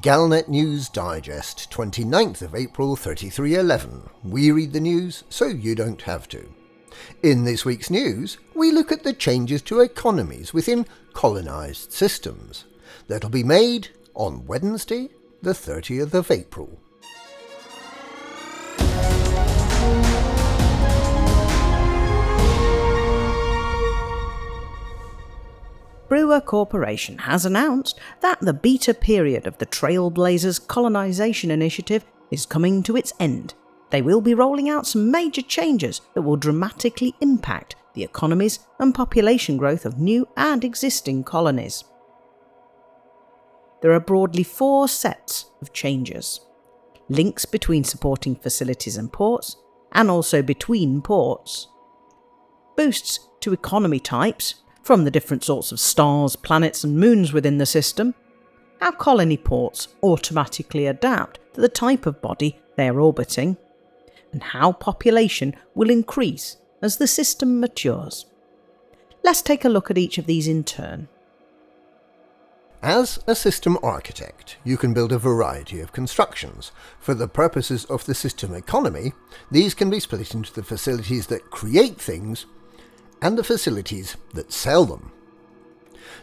Galnet News Digest, 29th of April 3311. We read the news so you don't have to. In this week's news, we look at the changes to economies within colonised systems that'll be made on Wednesday, the 30th of April. Brewer Corporation has announced that the beta period of the Trailblazers colonisation initiative is coming to its end. They will be rolling out some major changes that will dramatically impact the economies and population growth of new and existing colonies. There are broadly 4 sets of changes: links between supporting facilities and ports, and also between ports; boosts to economy types from the different sorts of stars, planets and moons within the system; how colony ports automatically adapt to the type of body they are orbiting; and how population will increase as the system matures. Let's take a look at each of these in turn. As a system architect, you can build a variety of constructions. For the purposes of the system economy, these can be split into the facilities that create things and the facilities that sell them.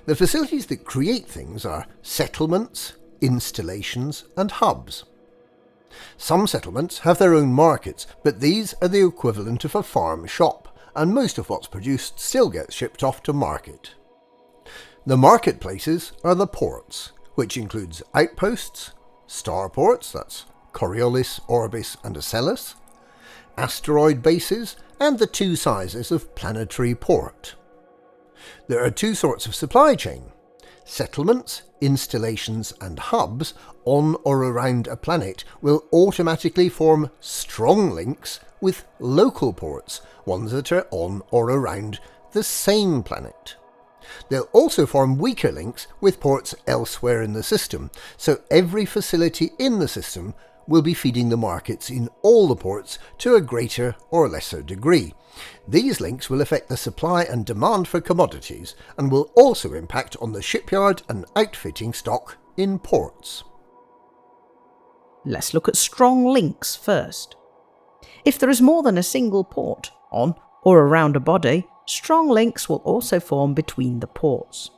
The facilities that create things are settlements, installations and hubs. Some settlements have their own markets, but these are the equivalent of a farm shop, and most of what's produced still gets shipped off to market. The marketplaces are the ports, which includes outposts, starports, that's Coriolis, Orbis and Acellus, asteroid bases, and the 2 sizes of planetary port. There are 2 sorts of supply chain: settlements, installations and hubs on or around a planet will automatically form strong links with local ports, ones that are on or around the same planet. They'll also form weaker links with ports elsewhere in the system, so every facility in the system will be feeding the markets in all the ports to a greater or lesser degree. These links will affect the supply and demand for commodities and will also impact on the shipyard and outfitting stock in ports. Let's look at strong links first. If there is more than a single port on or around a body, strong links will also form between the ports.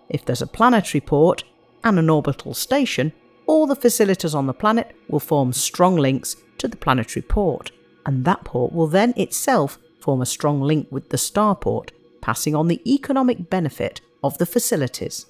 If there's a planetary port and an orbital station, all the facilities on the planet will form strong links to the planetary port, and that port will then itself form a strong link with the starport, passing on the economic benefit of the facilities.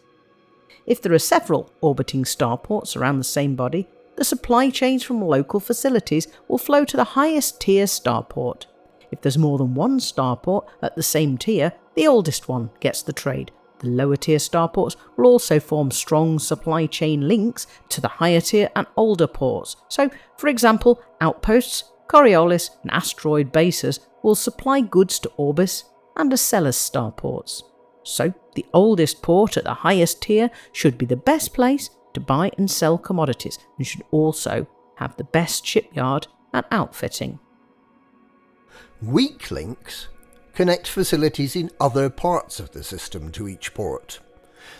If there are several orbiting starports around the same body, the supply chains from local facilities will flow to the highest tier starport. If there's more than one starport at the same tier, the oldest one gets the trade. The lower tier starports will also form strong supply chain links to the higher tier and older ports. So, for example, outposts, Coriolis and asteroid bases will supply goods to Orbis and Acellus starports. So, the oldest port at the highest tier should be the best place to buy and sell commodities and should also have the best shipyard and outfitting. Weak links connect facilities in other parts of the system to each port.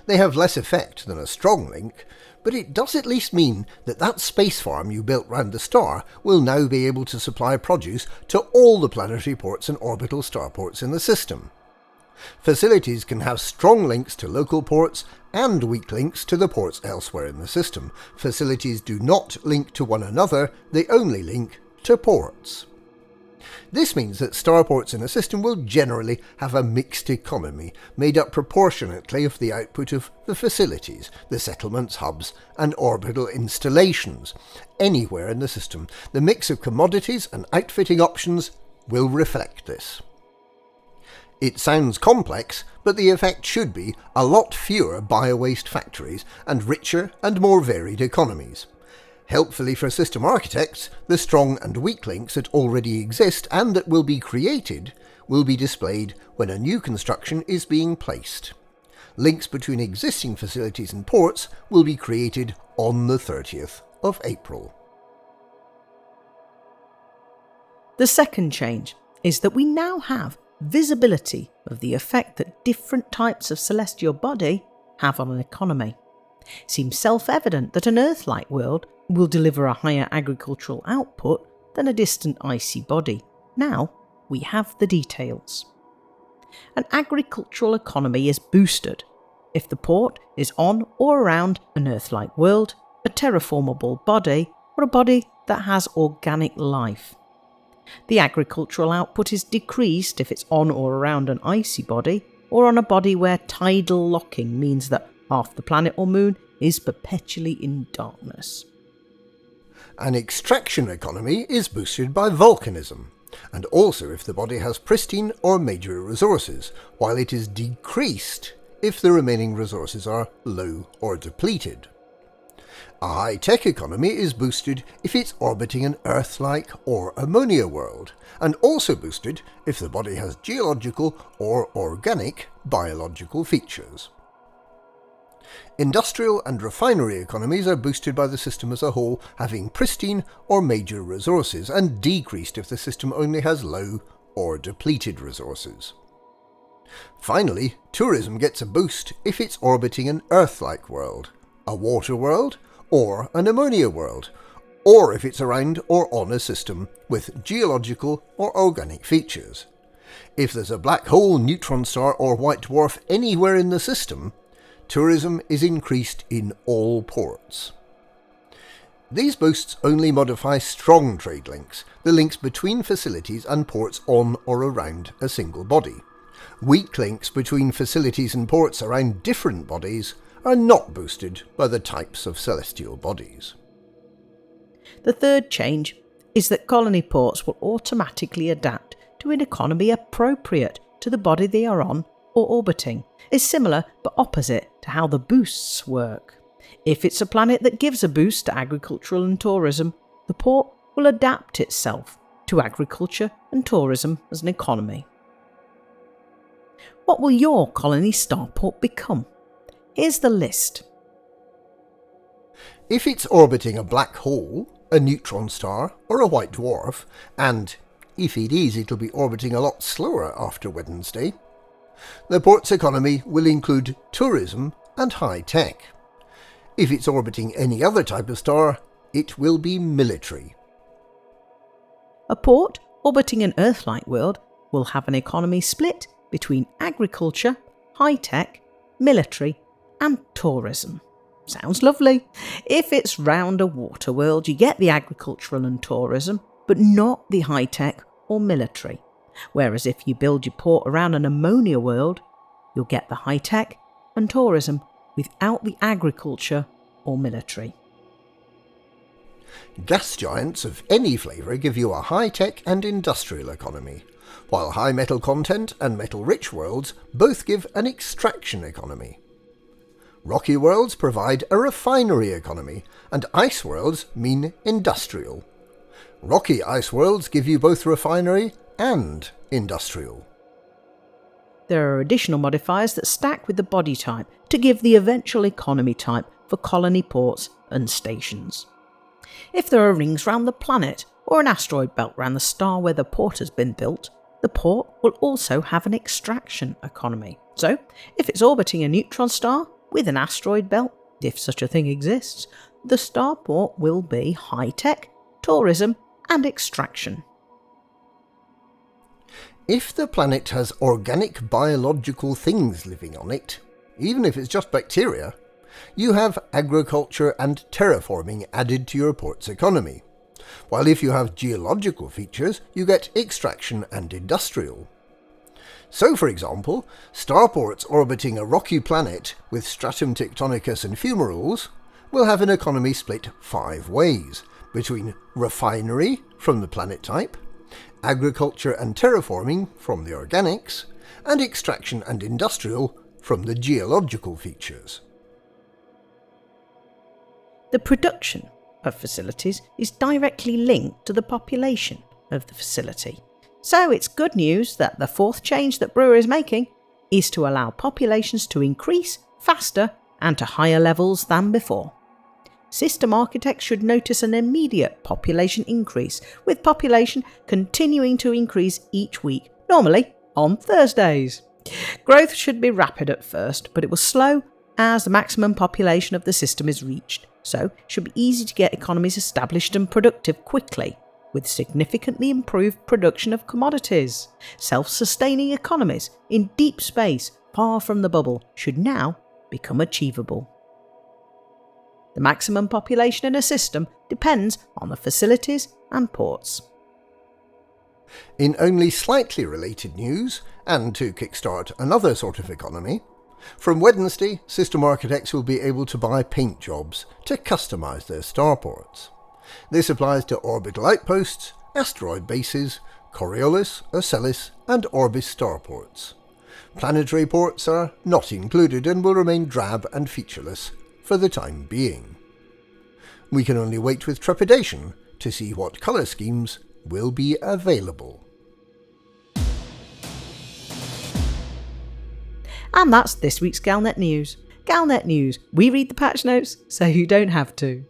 They have less effect than a strong link, but it does at least mean that that space farm you built round the star will now be able to supply produce to all the planetary ports and orbital starports in the system. Facilities can have strong links to local ports and weak links to the ports elsewhere in the system. Facilities do not link to one another, they only link to ports. This means that starports in a system will generally have a mixed economy, made up proportionately of the output of the facilities, the settlements, hubs and orbital installations. Anywhere in the system, the mix of commodities and outfitting options will reflect this. It sounds complex, but the effect should be a lot fewer biowaste factories and richer and more varied economies. Helpfully for system architects, the strong and weak links that already exist and that will be created will be displayed when a new construction is being placed. Links between existing facilities and ports will be created on the 30th of April. The second change is that we now have visibility of the effect that different types of celestial body have on an economy. It seems self-evident that an Earth-like world will deliver a higher agricultural output than a distant icy body. Now we have the details. An agricultural economy is boosted if the port is on or around an Earth-like world, a terraformable body, or a body that has organic life. The agricultural output is decreased if it's on or around an icy body, or on a body where tidal locking means that half the planet or moon is perpetually in darkness. An extraction economy is boosted by volcanism, and also if the body has pristine or major resources, while it is decreased if the remaining resources are low or depleted. A high-tech economy is boosted if it's orbiting an Earth-like or ammonia world, and also boosted if the body has geological or organic biological features. Industrial and refinery economies are boosted by the system as a whole having pristine or major resources, and decreased if the system only has low or depleted resources. Finally, tourism gets a boost if it's orbiting an Earth-like world, a water world, or an ammonia world, or if it's around or on a system with geological or organic features. If there's a black hole, neutron star or white dwarf anywhere in the system, tourism is increased in all ports. These boosts only modify strong trade links, the links between facilities and ports on or around a single body. Weak links between facilities and ports around different bodies are not boosted by the types of celestial bodies. The third change is that colony ports will automatically adapt to an economy appropriate to the body they are on or orbiting. Is similar but opposite to how the boosts work. If it's a planet that gives a boost to agricultural and tourism, the port will adapt itself to agriculture and tourism as an economy. What will your colony starport become? Here's the list. If it's orbiting a black hole, a neutron star or a white dwarf, and if it is, it'll be orbiting a lot slower after Wednesday, the port's economy will include tourism and high tech. If it's orbiting any other type of star, it will be military. A port orbiting an Earth-like world will have an economy split between agriculture, high tech, military and tourism. Sounds lovely. If it's round a water world, you get the agricultural and tourism, but not the high tech or military. Whereas if you build your port around an ammonia world, you'll get the high tech and tourism without the agriculture or military. Gas giants of any flavour give you a high tech and industrial economy, while high metal content and metal rich worlds both give an extraction economy. Rocky worlds provide a refinery economy, and ice worlds mean industrial. Rocky ice worlds give you both refinery and industrial. There are additional modifiers that stack with the body type to give the eventual economy type for colony ports and stations. If there are rings round the planet or an asteroid belt round the star where the port has been built, the port will also have an extraction economy. So, if it's orbiting a neutron star with an asteroid belt, if such a thing exists, the starport will be high-tech, tourism and extraction. If the planet has organic biological things living on it, even if it's just bacteria, you have agriculture and terraforming added to your port's economy, while if you have geological features, you get extraction and industrial. So, for example, starports orbiting a rocky planet with stratum tectonicus and fumaroles will have an economy split 5 ways, between refinery from the planet type, agriculture and terraforming from the organics, and extraction and industrial from the geological features. The production of facilities is directly linked to the population of the facility. So it's good news that the fourth change that Brewer is making is to allow populations to increase faster and to higher levels than before. System architects should notice an immediate population increase, with population continuing to increase each week, normally on Thursdays. Growth should be rapid at first, but it will slow as the maximum population of the system is reached, so it should be easy to get economies established and productive quickly, with significantly improved production of commodities. Self-sustaining economies in deep space far from the bubble should now become achievable. The maximum population in a system depends on the facilities and ports. In only slightly related news, and to kickstart another sort of economy, from Wednesday, system architects will be able to buy paint jobs to customise their starports. This applies to orbital outposts, asteroid bases, Coriolis, Ocelis and Orbis starports. Planetary ports are not included and will remain drab and featureless for the time being. We can only wait with trepidation to see what colour schemes will be available. And that's this week's Galnet News. Galnet News, we read the patch notes so you don't have to.